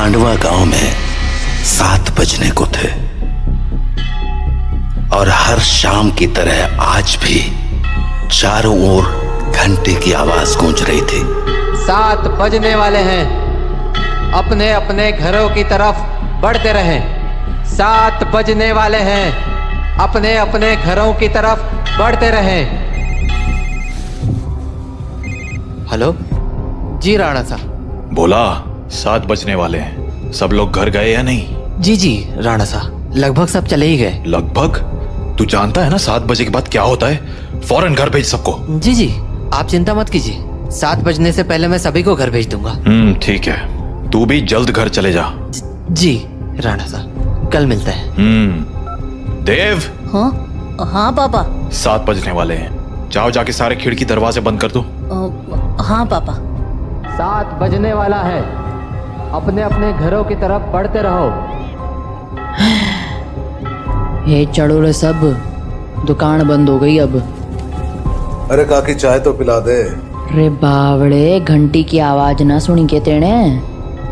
खांडवा गांव में 7 बजने को थे और हर शाम की तरह आज भी चारों ओर घंटे की आवाज गूंज रही थी। 7 बजने वाले हैं, अपने अपने घरों की तरफ बढ़ते रहें। 7 बजने वाले हैं, अपने अपने घरों की तरफ बढ़ते रहें। हेलो जी राणा साहब। बोला 7 बजने वाले हैं, सब लोग घर गए या नहीं? जी राणा साहब, लगभग सब चले ही गए। लगभग? तू जानता है ना 7 बजे के बाद क्या होता है? फौरन घर भेज सबको। जी आप चिंता मत कीजिए, 7 बजने से पहले मैं सभी को घर भेज दूंगा। ठीक है, तू भी जल्द घर चले जा। जी राणा साहब, कल मिलते हैं। देव। हाँ पापा। 7 बजने वाले हैं, जाओ जाके सारे खिड़की दरवाजे बंद कर दो। हाँ पापा। 7 बजने वाला है, अपने अपने घरों की तरफ बढ़ते रहो। ये चढ़ोरे सब, दुकान बंद हो गई अब। अरे काकी चाय तो पिला दे। रे बावड़े, घंटी की आवाज ना सुनी के तेने?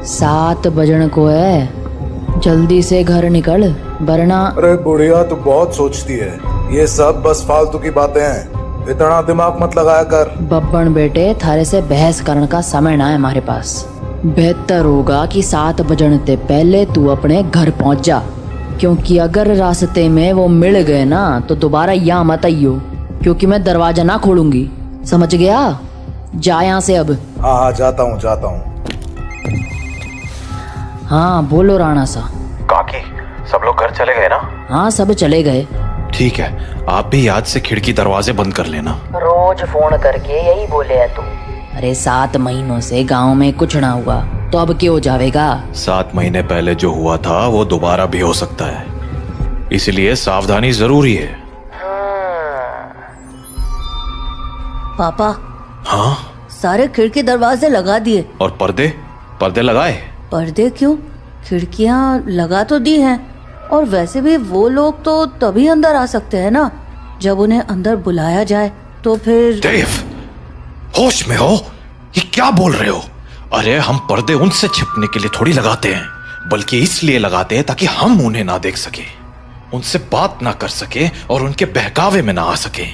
7 बजन को है, जल्दी से घर निकल वरना। अरे बुढ़िया तू बहुत सोचती है, ये सब बस फालतू की बातें हैं, इतना दिमाग मत लगाया कर। बब्बन बेटे, थारे से बहस करने का समय ना है हमारे पास। बेहतर होगा कि 7 बजने से पहले तू अपने घर पहुंच जा, क्योंकि अगर रास्ते में वो मिल गए ना तो दोबारा यहाँ मत आइयो, क्योंकि मैं दरवाजा ना खोलूंगी, समझ गया? जा यहाँ से अब। हाँ जाता हूँ। हाँ बोलो राणा सा। काकी, सब लोग घर चले गए ना? हाँ सब चले गए। ठीक है, आप भी याद से खिड़की दरवाजे बंद कर लेना। रोज फोन करके यही बोले है तू। अरे 7 महीनों से गांव में कुछ ना हुआ तो अब क्या हो जाएगा? 7 महीने पहले जो हुआ था वो दोबारा भी हो सकता है, इसलिए सावधानी जरूरी है। पापा। हाँ? सारे खिड़की दरवाजे लगा दिए। और पर्दे लगाए? पर्दे क्यों? खिड़कियां लगा तो दी हैं, और वैसे भी वो लोग तो तभी अंदर आ सकते हैं ना जब उन्हें अंदर बुलाया जाए, तो फिर। देव, होश में हो? ये क्या बोल रहे हो? अरे हम पर्दे उनसे छिपने के लिए थोड़ी लगाते हैं, बल्कि इसलिए लगाते हैं ताकि हम उन्हें ना देख सके, उनसे बात ना कर सके और उनके बहकावे में ना आ सके।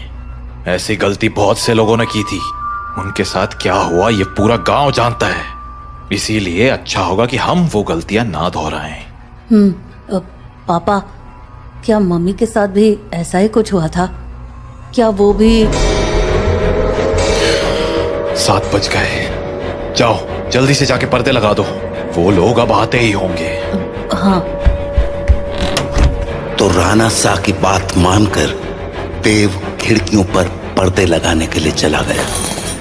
ऐसी गलती बहुत से लोगों ने की थी, उनके साथ क्या हुआ ये पूरा गांव जानता है, इसीलिए अच्छा होगा कि हम वो गलतियां ना दोहराएं। पापा, क्या मम्मी के साथ भी ऐसा ही कुछ हुआ था? क्या वो भी? 7 बज गए, जाओ जल्दी से जाके पर्दे लगा दो, वो लोग अब आते ही होंगे। हाँ। तो राणा सा की बात मानकर देव खिड़कियों पर पर्दे लगाने के लिए चला गया,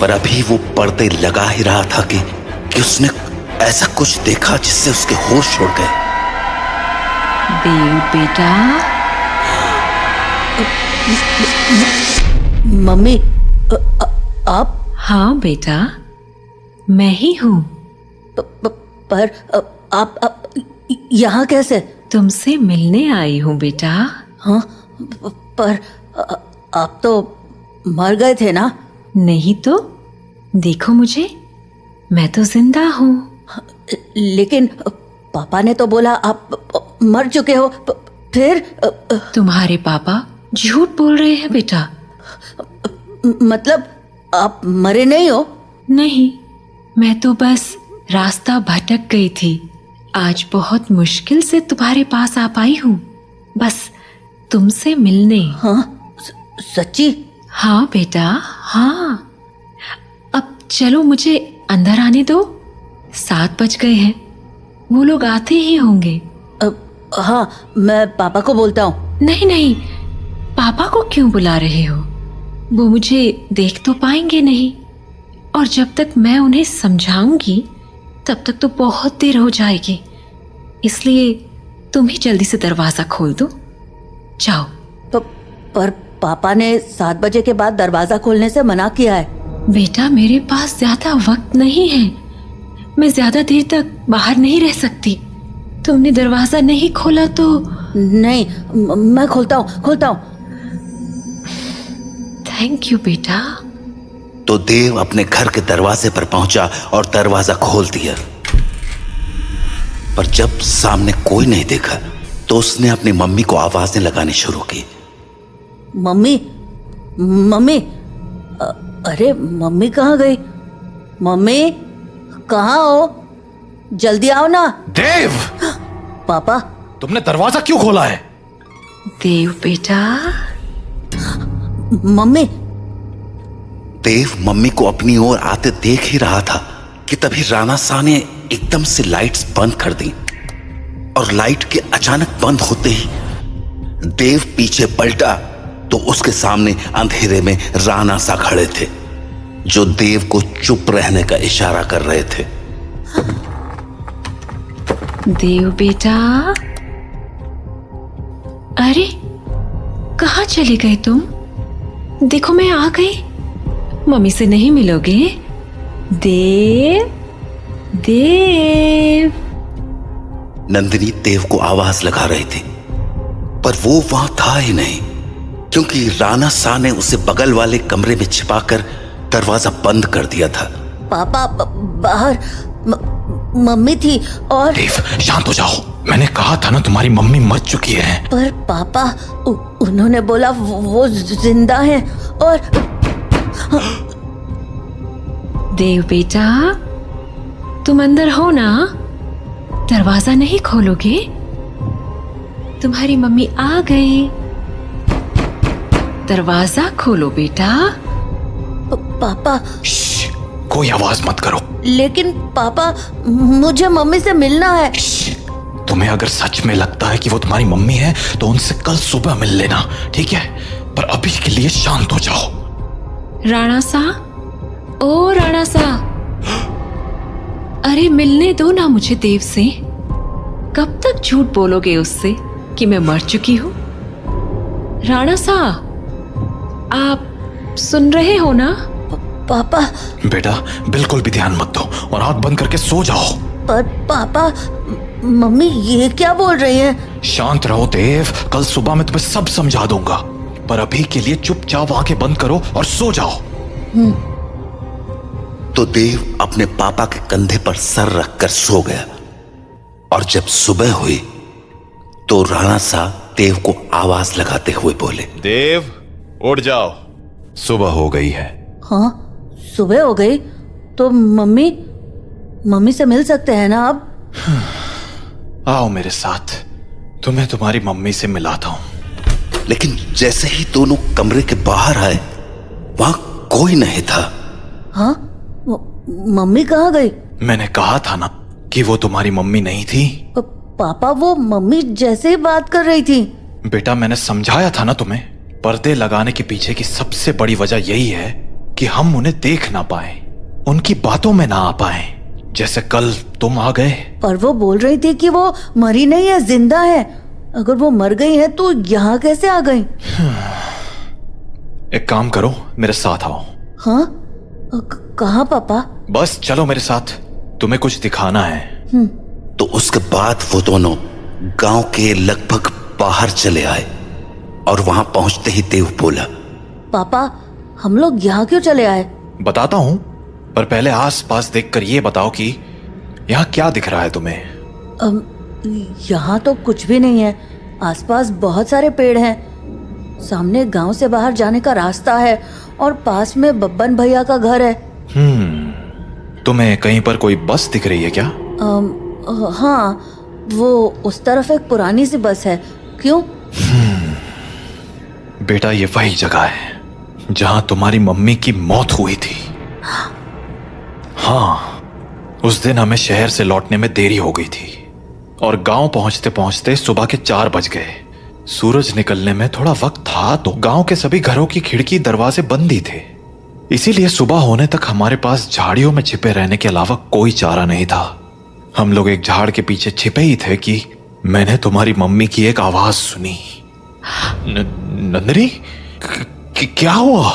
पर अभी वो पर्दे लगा ही रहा था कि उसने ऐसा कुछ देखा जिससे उसके होश उड़ गए। देव बेटा। मम्मी, आप? हाँ बेटा, मैं ही हूँ। पर आप यहाँ कैसे? तुमसे मिलने आई हूँ बेटा। हाँ, पर आप तो मर गए थे ना? नहीं तो, देखो मुझे, मैं तो जिंदा हूँ। लेकिन पापा ने तो बोला आप मर चुके हो। फिर? तुम्हारे पापा झूठ बोल रहे हैं बेटा। मतलब आप मरे नहीं हो? नहीं, मैं तो बस रास्ता भटक गई थी, आज बहुत मुश्किल से तुम्हारे पास आ पाई हूँ, बस तुमसे मिलने। हाँ? सच्ची? हाँ बेटा, हाँ। अब चलो मुझे अंदर आने दो, 7 बज गए हैं, वो लोग आते ही होंगे। हाँ, मैं पापा को बोलता हूँ। नहीं, पापा को क्यों बुला रहे हो? वो मुझे देख तो पाएंगे नहीं, और जब तक मैं उन्हें समझाऊंगी तब तक तो बहुत देर हो जाएगी, इसलिए तुम ही जल्दी से दरवाजा खोल दो, जाओ। पर पापा ने 7 बजे के बाद दरवाजा खोलने से मना किया है। बेटा, मेरे पास ज्यादा वक्त नहीं है, मैं ज्यादा देर तक बाहर नहीं रह सकती। तुमने दरवाजा नहीं खोला तो? नहीं, मैं खोलता हूँ। थैंक यू बेटा। तो देव अपने घर के दरवाजे पर पहुंचा और दरवाजा खोल दिया। पर जब सामने कोई नहीं देखा तो उसने अपनी मम्मी को आवाजें लगानी शुरू की। मम्मी, मम्मी, अरे मम्मी कहाँ गई? मम्मी कहाँ हो? जल्दी आओ ना। देव, पापा, तुमने दरवाजा क्यों खोला है? देव बेटा, मम्मी। देव मम्मी को अपनी ओर आते देख ही रहा था कि तभी राणा शाह ने एकदम से लाइट्स बंद कर दी और लाइट के अचानक बंद होते ही देव पीछे पलटा तो उसके सामने अंधेरे में राणा शाह खड़े थे, जो देव को चुप रहने का इशारा कर रहे थे। देव बेटा, अरे कहाँ चले गए तुम? देखो मैं आ गई। मम्मी से नहीं मिलोगे? देव, देव। नंदिनी देव को आवाज लगा रही थी पर वो वहां था ही नहीं, क्योंकि राणा शाह ने उसे बगल वाले कमरे में छिपाकर दरवाजा बंद कर दिया था। पापा बाहर मम्मी थी और देव शांत हो जाओ, मैंने कहा था ना तुम्हारी मम्मी मर चुकी है। पर पापा उन्होंने बोला वो जिंदा है और देव बेटा, तुम अंदर हो ना? दरवाजा नहीं खोलोगे? तुम्हारी मम्मी आ गई। दरवाजा खोलो बेटा। पापा। श्श, कोई आवाज मत करो। लेकिन पापा, मुझे मम्मी से मिलना है। तुम्हें अगर सच में लगता है कि वो तुम्हारी मम्मी है तो उनसे कल सुबह मिल लेना, ठीक है? पर अभी के लिए शांत हो जाओ। राणा साह, ओ राणा साह, अरे मिलने दो ना मुझे देव से। कब तक झूठ बोलोगे उससे कि मैं मर चुकी हूं? राणा साह, आप सुन रहे हो ना? पापा। बेटा बिल्कुल भी ध्यान मत दो और आंख बंद करके सो जाओ। पर पापा, मम्मी ये क्या बोल रही है? शांत रहो देव, कल सुबह मैं तुम्हें सब समझा दूंगा, पर अभी के लिए चुपचाप आंखें बंद करो और सो जाओ। तो देव अपने पापा के कंधे पर सर रखकर सो गया और जब सुबह हुई तो राणा शाह देव को आवाज लगाते हुए बोले, देव उठ जाओ, सुबह हो गई है। हाँ, सुबह हो गई तो मम्मी से मिल सकते हैं ना अब? आओ मेरे साथ, तुम्हें तुम्हारी मम्मी से मिलाता हूं। लेकिन जैसे ही दोनों कमरे के बाहर आए वहां कोई नहीं था। हाँ, मम्मी कहाँ गई? मैंने कहा था ना कि वो तुम्हारी मम्मी नहीं थी। पापा, वो मम्मी जैसे ही बात कर रही थी। बेटा मैंने समझाया था ना तुम्हें, पर्दे लगाने के पीछे की सबसे बड़ी वजह यही है कि हम उन्हें देख ना पाए, उनकी बातों में ना आ पाए, जैसे कल तुम आ गए। पर वो बोल रही थी कि वो मरी नहीं है, जिंदा है। अगर वो मर गई है तो यहाँ कैसे आ गई? एक काम करो, मेरे साथ आओ। हाँ, कहाँ पापा? बस चलो मेरे साथ, तुम्हें कुछ दिखाना है। तो उसके बाद वो दोनों गांव के लगभग बाहर चले आए और वहां पहुंचते ही देव बोला, पापा हम लोग यहाँ क्यों चले आए? बताता हूं, पर पहले आस पास देखकर ये बताओ कि यहाँ क्या दिख रहा है तुम्हें? यहाँ तो कुछ भी नहीं है। आसपास बहुत सारे पेड़ हैं, सामने गांव से बाहर जाने का रास्ता है और पास में बब्बन भैया का घर है। तुम्हें कहीं पर कोई बस दिख रही है क्या? हाँ, वो उस तरफ एक पुरानी सी बस है। क्यों? बेटा ये वही जगह है जहां तुम्हारी मम्मी की मौत हुई थी। हाँ, उस दिन हमें शहर से लौटने में देरी हो गई थी और गांव पहुंचते पहुंचते सुबह के 4 बज गए। सूरज निकलने में थोड़ा वक्त था तो गांव के सभी घरों की खिड़की दरवाजे बंद ही थे, इसीलिए सुबह होने तक हमारे पास झाड़ियों में छिपे रहने के अलावा कोई चारा नहीं था। हम लोग एक झाड़ के पीछे छिपे ही थे कि मैंने तुम्हारी मम्मी की एक आवाज सुनी। नंदिनी, क्या हुआ?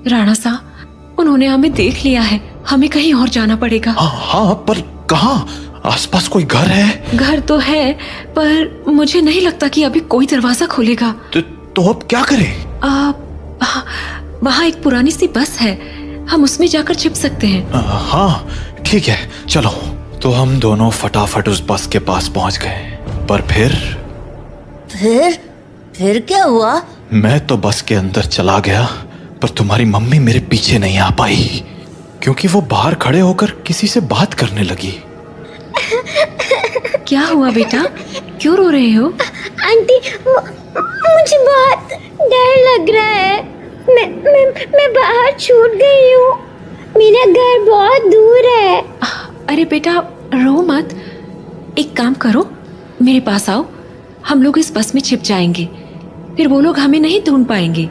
राणा साहब, उन्होंने हमें देख लिया है, हमें कहीं और जाना पड़ेगा। हाँ, पर कहाँ? आसपास कोई घर है? घर तो है, पर मुझे नहीं लगता कि अभी कोई दरवाजा खोलेगा। तो अब क्या करें? वहाँ एक पुरानी सी बस है, हम उसमें जाकर छिप सकते हैं। हाँ ठीक है, चलो तो हम दोनों फटाफट उस बस के पास पहुंच गए। पर फिर क्या हुआ? मैं तो बस के अंदर चला गया, पर तुम्हारी मम्मी मेरे पीछे नहीं आ पाई, क्योंकि वो बाहर खड़े होकर किसी से बात करने लगी। क्या हुआ बेटा, क्यों रो रहे हो? आंटी, मुझे बहुत डर लग रहा है। मैं बाहर छूट गई हूँ। मेरा घर बहुत दूर है। अरे बेटा रो मत, एक काम करो, मेरे पास आओ, हम लोग इस बस में छिप जाएंगे, फिर वो लोग हमें नहीं ढूंढ पाएंगे।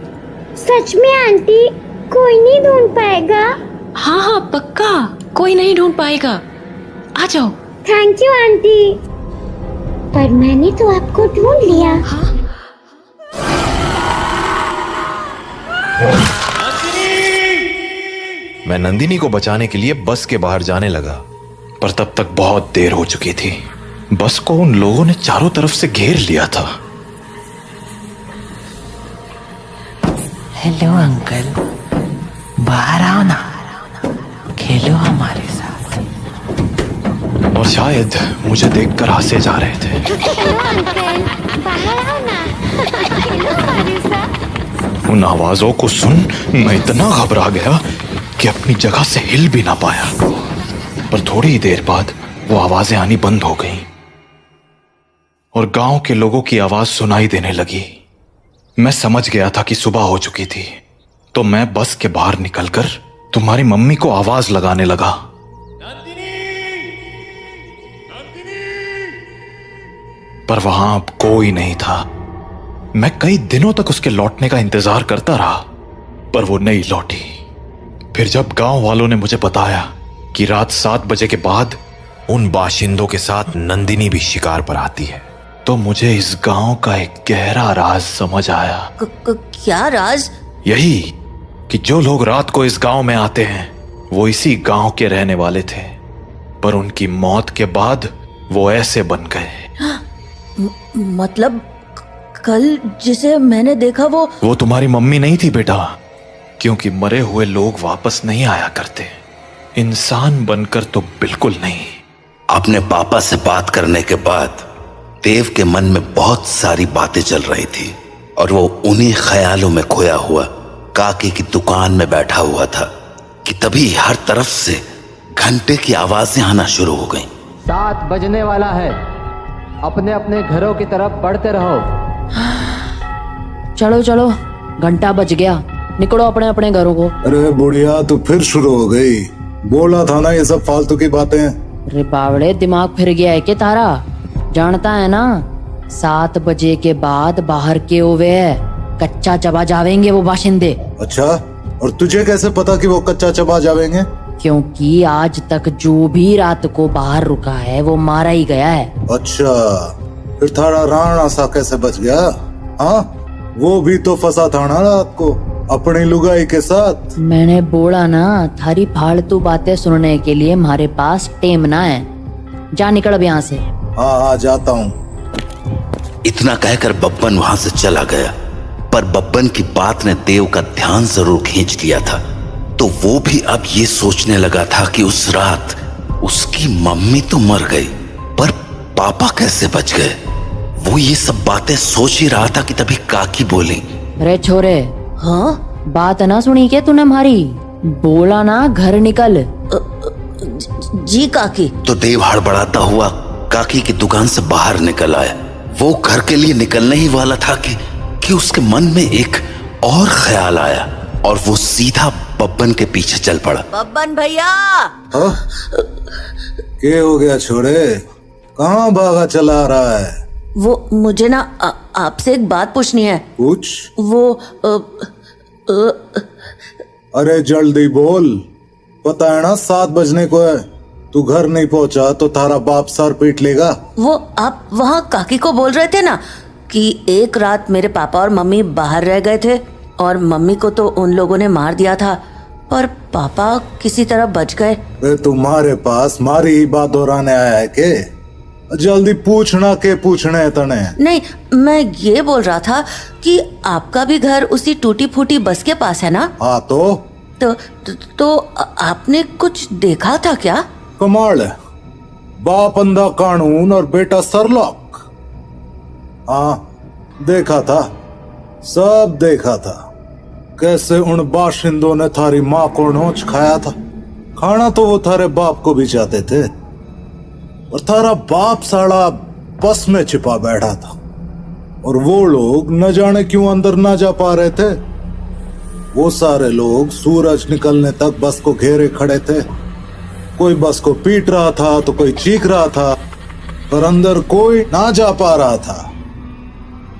सच में आंटी? कोई नहीं ढूंढ पाएगा? हाँ हाँ पक्का, कोई नहीं ढूंढ पाएगा, आ जाओ। थैंक यू आंटी, पर मैंने तो आपको ढूंढ लिया। हाँ? मैं नंदिनी को बचाने के लिए बस के बाहर जाने लगा, पर तब तक बहुत देर हो चुकी थी। बस को उन लोगों ने चारों तरफ से घेर लिया था। हेलो अंकल, बाहर आओ ना, खेलो हमारे साथ। और शायद मुझे देखकर हंसे जा रहे थे। हेलो अंकल, बाहर आओ ना, खेलो हमारे साथ। उन आवाजों को सुन मैं इतना घबरा गया कि अपनी जगह से हिल भी ना पाया। पर थोड़ी ही देर बाद वो आवाजें आनी बंद हो गईं और गांव के लोगों की आवाज सुनाई देने लगी। मैं समझ गया था कि सुबह हो चुकी थी, तो मैं बस के बाहर निकलकर तुम्हारी मम्मी को आवाज लगाने लगा। पर वहां अब कोई नहीं था। मैं कई दिनों तक उसके लौटने का इंतजार करता रहा, पर वो नहीं लौटी। फिर जब गांव वालों ने मुझे बताया कि रात 7 बजे के बाद उन बाशिंदों के साथ नंदिनी भी शिकार पर आती है, तो मुझे इस गांव का एक गहरा राज समझ आया। क्या राज? यही कि जो लोग रात को इस गांव में आते हैं वो इसी गांव के रहने वाले थे, पर उनकी मौत के बाद वो ऐसे बन गए। मतलब कल जिसे मैंने देखा वो तुम्हारी मम्मी नहीं थी बेटा, क्योंकि मरे हुए लोग वापस नहीं आया करते, इंसान बनकर तो बिल्कुल नहीं। अपने पापा से बात करने के बाद देव के मन में बहुत सारी बातें चल रही थी और वो उन्हीं ख्यालों में खोया हुआ काकी की दुकान में बैठा हुआ था कि तभी हर तरफ से घंटे की आवाजें आना शुरू हो गईं। 7 बजने वाला है, अपने अपने घरों की तरफ बढ़ते रहो। चलो चलो, घंटा बज गया, निकलो अपने अपने घरों को। अरे बुढ़िया, तू फिर शुरू हो गई। बोला था ना ये सब फालतू की बातें। अरे बावड़े, दिमाग फिर गया है क्या तारा? जानता है ना 7 बजे के बाद बाहर के हुए है, कच्चा चबा जावेंगे वो बाशिंदे। अच्छा, और तुझे कैसे पता कि वो कच्चा चबा जावेंगे? क्योंकि आज तक जो भी रात को बाहर रुका है वो मारा ही गया है। अच्छा, फिर थारा राणा सा कैसे बच गया? हाँ, वो भी तो फंसा था ना रात को अपनी लुगाई के साथ। मैंने बोला ना, थारी फालतू बातें सुनने के लिए हमारे पास टेम ना है। जा निकल अब यहाँ से। हाँ जाता हूँ। इतना कहकर बब्बन वहां से चला गया, पर बब्बन की बात ने देव का ध्यान जरूर खींच लिया था। तो वो भी अब ये सोचने लगा था कि उस रात उसकी मम्मी तो मर गई, पर पापा कैसे बच गए। वो ये सब बातें सोच ही रहा था कि तभी काकी बोली, अरे छोरे, हाँ बात ना सुनी क्या तूने हमारी? बोला ना घर निकल। जी काकी। तो देव हड़बड़ाता हुआ काकी की दुकान से बाहर निकल आया। वो घर के लिए निकलने ही वाला था कि उसके मन में एक और ख्याल आया और वो सीधा बब्बन के पीछे चल पड़ा। बब्बन भैया। हाँ? क्या हो गया छोरे, कहाँ भागा चला रहा है? वो मुझे ना आपसे एक बात पूछनी है। पूछ। वो अरे जल्दी बोल, पता है ना 7 बजने को है। तू घर नहीं पहुंचा तो थारा बाप सर पीट लेगा। वो आप वहाँ काकी को बोल रहे थे ना कि एक रात मेरे पापा और मम्मी बाहर रह गए थे और मम्मी को तो उन लोगों ने मार दिया था, पर पापा किसी तरह बच गए। तुम्हारे पास मारी ही बात दोहराने आया है के? जल्दी पूछना के पूछने तने। नहीं, मैं ये बोल रहा था कि आपका भी घर उसी टूटी फूटी बस के पास है ना? हाँ तो आपने कुछ देखा था क्या? कमाल है, बाप अंधा कानून और बेटा सरलॉक। हाँ, देखा था, सब देखा था। कैसे उन बाशिंदों ने थारी माँ को नोच खाया था। खाना तो वो थारे बाप को भी चाहते थे, और थारा बाप साला बस में छिपा बैठा था, और वो लोग न जाने क्यों अंदर ना जा पा रहे थे। वो सारे लोग सूरज निकलने तक बस को घेरे खड़े थे। कोई बस को पीट रहा था तो कोई चीख रहा था, पर अंदर कोई ना जा पा रहा था।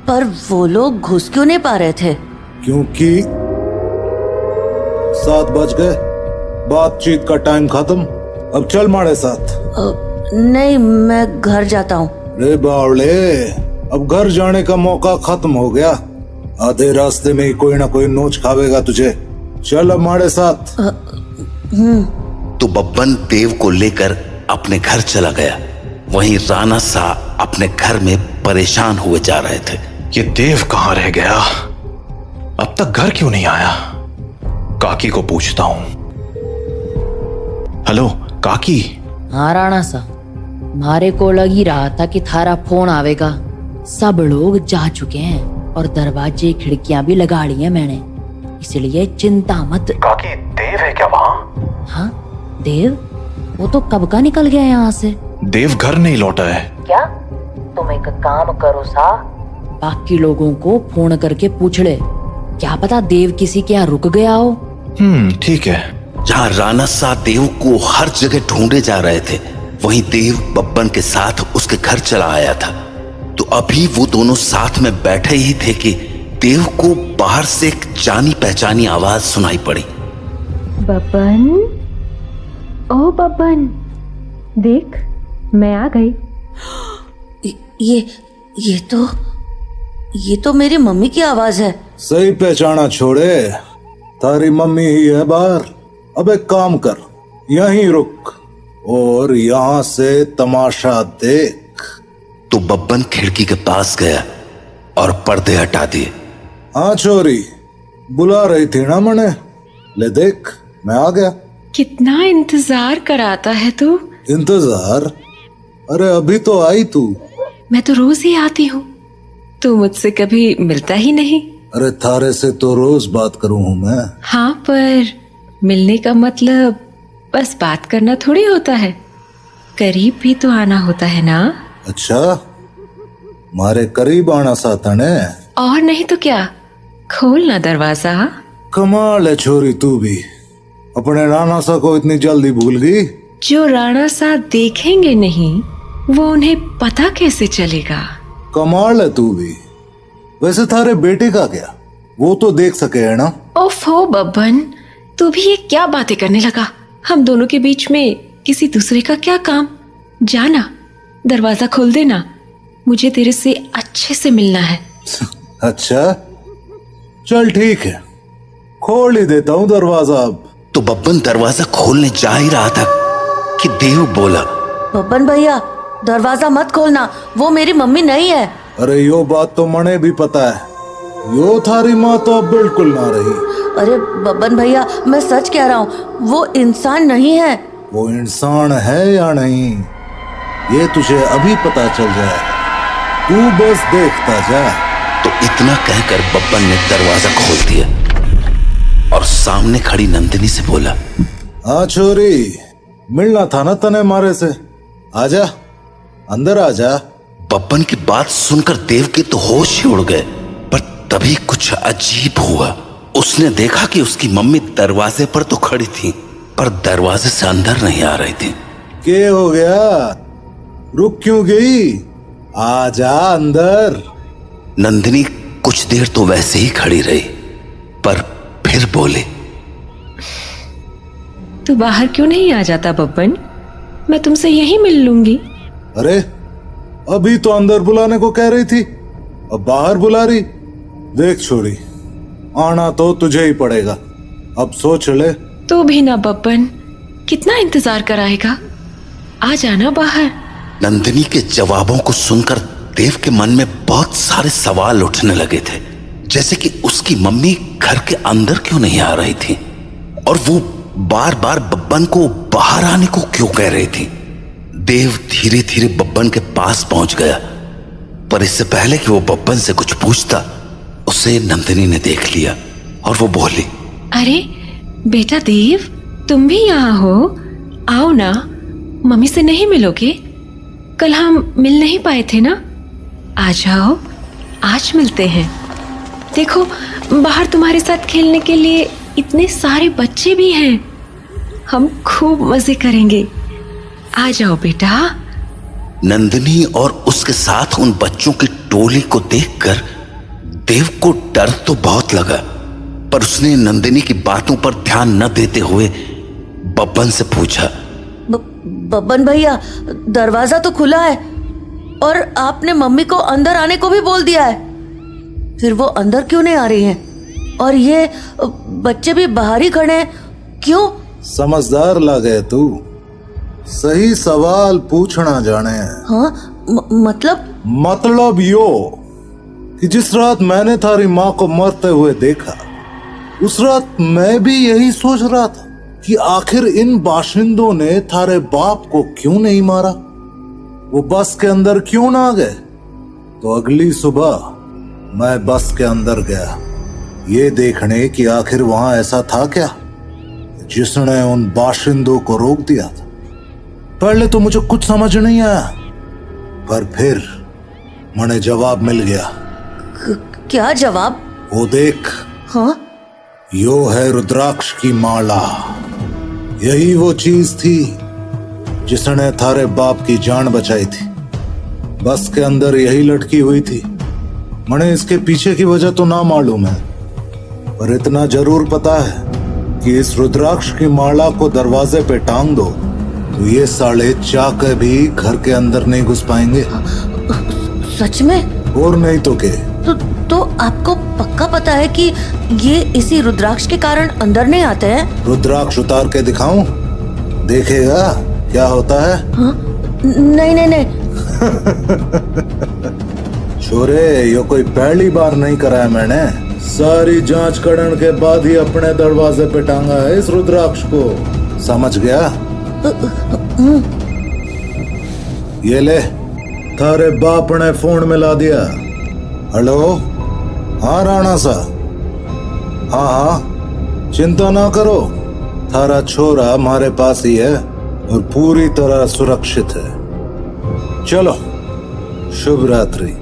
पर वो लोग घुस क्यों नहीं पा रहे थे? क्योंकि 7 बज गए, बातचीत का टाइम खत्म। अब चल हमारे साथ। नहीं, मैं घर जाता हूँ। रे बावले, अब घर जाने का मौका खत्म हो गया। आधे रास्ते में ही कोई ना कोई नोच खावेगा तुझे। चल अब हमारे साथ। तो बब्बन देव को लेकर अपने घर चला गया। वहीं राणा सा अपने घर में परेशान हुए जा रहे थे। ये देव कहाँ रह गया? अब तक घर क्यों नहीं आया? काकी को पूछता हूं। हेलो काकी। हाँ राणा सा, मारे को लग ही रहा था कि थारा फोन आवेगा। सब लोग जा चुके हैं और दरवाजे खिड़कियां भी लगा ली हैं मैंने, इसलिए चिंता मत। काकी, देव है क्या वहाँ? हाँ देव, वो तो कब का निकल गया यहाँ से। देव घर नहीं लौटा है क्या? तुम एक काम करो सा, बाकी लोगों को फोन करके पूछ ले, क्या पता देव किसी के यहाँ रुक गया हो। ठीक है। जहाँ राणा सा देव को हर जगह ढूंढे जा रहे थे, वहीं देव बब्बन के साथ उसके घर चला आया था। तो अभी वो दोनों साथ में बैठे ही थे कि देव को बाहर से एक जानी पहचानी आवाज सुनाई पड़ी। बब्बन, ओ बब्बन, देख मैं आ गई। ये तो मेरी मम्मी की आवाज है। सही पहचाना छोड़े, तारी मम्मी ही है बाहर। अब एक काम कर, यहीं रुक और यहाँ से तमाशा देख। तो बब्बन खिड़की के पास गया और पर्दे हटा दिए। हाँ छोरी, बुला रही थी ना मने, ले देख मैं आ गया। कितना इंतजार कराता है तू। इंतजार? अरे अभी तो आई तू। मैं तो रोज ही आती हूँ, तू मुझसे कभी मिलता ही नहीं। अरे थारे से तो रोज बात करूँ हूँ मैं। हाँ, पर मिलने का मतलब बस बात करना थोड़ी होता है, करीब भी तो आना होता है ना। अच्छा, मारे करीब आना साथा ने। और नहीं तो क्या, खोल ना दरवाजा। कमाल है छोरी, तू भी अपने राणा सा को इतनी जल्दी भूल गई। जो राणा सा देखेंगे नहीं, वो उन्हें पता कैसे चलेगा। कमाल है तू भी। वैसे थारे बेटे का क्या, वो तो देख सके है ना। ओफो बब्बन, तू भी ये क्या बातें करने लगा। हम दोनों के बीच में किसी दूसरे का क्या काम। जाना, दरवाजा खोल देना, मुझे तेरे से अच्छे से मिलना है। अच्छा चल ठीक है, खोल ही देता हूँ दरवाजा अब। तो बब्बन दरवाजा खोलने जा ही रहा था कि देव बोला, बब्बन भैया दरवाजा मत खोलना, वो मेरी मम्मी नहीं है। अरे यो बात तो मने भी पता है, यो थारी माँ तो अब बिल्कुल ना रही। अरे बब्बन भैया, मैं सच कह रहा हूँ, वो इंसान नहीं है। वो इंसान है या नहीं, ये तुझे अभी पता चल जाए, तू बस देखता जा। तो इतना कहकर बब्बन ने दरवाजा खोल दिया और सामने खड़ी नंदिनी से बोला, हाँ छोरी, मिलना था ना तने मारे से, आजा अंदर आजा। बब्बन की बात सुनकर देव के तो होश ही उड़ गए, पर तभी कुछ अजीब हुआ। उसने देखा कि उसकी मम्मी दरवाजे पर तो खड़ी थी, पर दरवाजे से अंदर नहीं आ रही थी। क्या हो गया, रुक क्यों गई, आजा अंदर। नंदिनी कुछ देर तो वैसे ही खड़ी रही, पर फिर बोले, तू बाहर क्यों नहीं आ जाता बब्बन, मैं तुमसे यहीं मिल लूंगी। अरे अभी तो अंदर बुलाने को कह रही थी, अब बाहर बुला रही। देख छोरी, आना तो तुझे ही पड़ेगा, अब सोच ले। तू भी ना बब्बन, कितना इंतजार कराएगा, आ जाना बाहर। नंदिनी के जवाबों को सुनकर देव के मन में बहुत सारे सवाल उठने लगे थे, जैसे कि उसकी मम्मी घर के अंदर क्यों नहीं आ रही थी, और वो बार बार बब्बन को बाहर आने को क्यों कह रही थी। देव धीरे धीरे बब्बन के पास पहुंच गया, पर इससे पहले कि वो बब्बन से कुछ पूछता, उसे नंदिनी ने देख लिया और वो बोली, अरे बेटा देव, तुम भी यहाँ हो? आओ ना, मम्मी से नहीं मिलोगे? कल हम मिल नहीं पाए थे ना? आ जाओ, आज मिलते हैं। देखो, बाहर तुम्हारे साथ खेलने के लिए इतने सारे बच्चे भी हैं। हम खूब मजे करेंगे। आ जाओ बेटा। नंदिनी और उसके साथ उन बच्चों की टोली को देखकर देव को डर तो बहुत लगा, पर उसने नंदिनी की बातों पर ध्यान न देते हुए बब्बन से पूछा, बब्बन भैया, दरवाजा तो खुला है और आपने मम्मी को अंदर आने को भी बोल दिया है, फिर वो अंदर क्यों नहीं आ रही हैं? और ये बच्चे भी बाहर ही खड़े हैं, क्यों? समझदार लगे तू, सही सवाल पूछना जाने। हाँ, मतलब यो कि जिस रात मैंने थारी माँ को मरते हुए देखा, उस रात मैं भी यही सोच रहा था कि आखिर इन बाशिंदों ने थारे बाप को क्यों नहीं मारा, वो बस के अंदर क्यों ना गए। तो अगली सुबह मैं बस के अंदर गया, ये देखने कि आखिर वहां ऐसा था क्या जिसने उन बाशिंदों को रोक दिया था। पहले तो मुझे कुछ समझ नहीं आया, पर फिर मुझे जवाब मिल गया। क्या जवाब? वो देख। हाँ? यो है रुद्राक्ष की माला। यही वो चीज थी जिसने थारे बाप की जान बचाई थी। बस के अंदर यही लटकी हुई थी। मने इसके पीछे की वजह तो ना मालूम है, पर इतना जरूर पता है कि इस रुद्राक्ष की माला को दरवाजे पे टांग दो तो ये साले चाके भी घर के अंदर नहीं घुस पाएंगे। सच में? और नहीं तो के। तो आपको पक्का पता है कि ये इसी रुद्राक्ष के कारण अंदर नहीं आते हैं? रुद्राक्ष उतार के दिखाऊं? देखेगा क्या होता है? हाँ? नहीं। छोरे, ये कोई पहली बार नहीं कराया मैंने। सारी जांच करने के बाद ही अपने दरवाजे पे टांगा है इस रुद्राक्ष को। समझ गया? ये ले, थारे बाप ने फोन मिला दिया। हेलो? हाँ राणा सा। हाँ, चिंता ना करो, थारा छोरा हमारे पास ही है और पूरी तरह सुरक्षित है। चलो, शुभ रात्रि।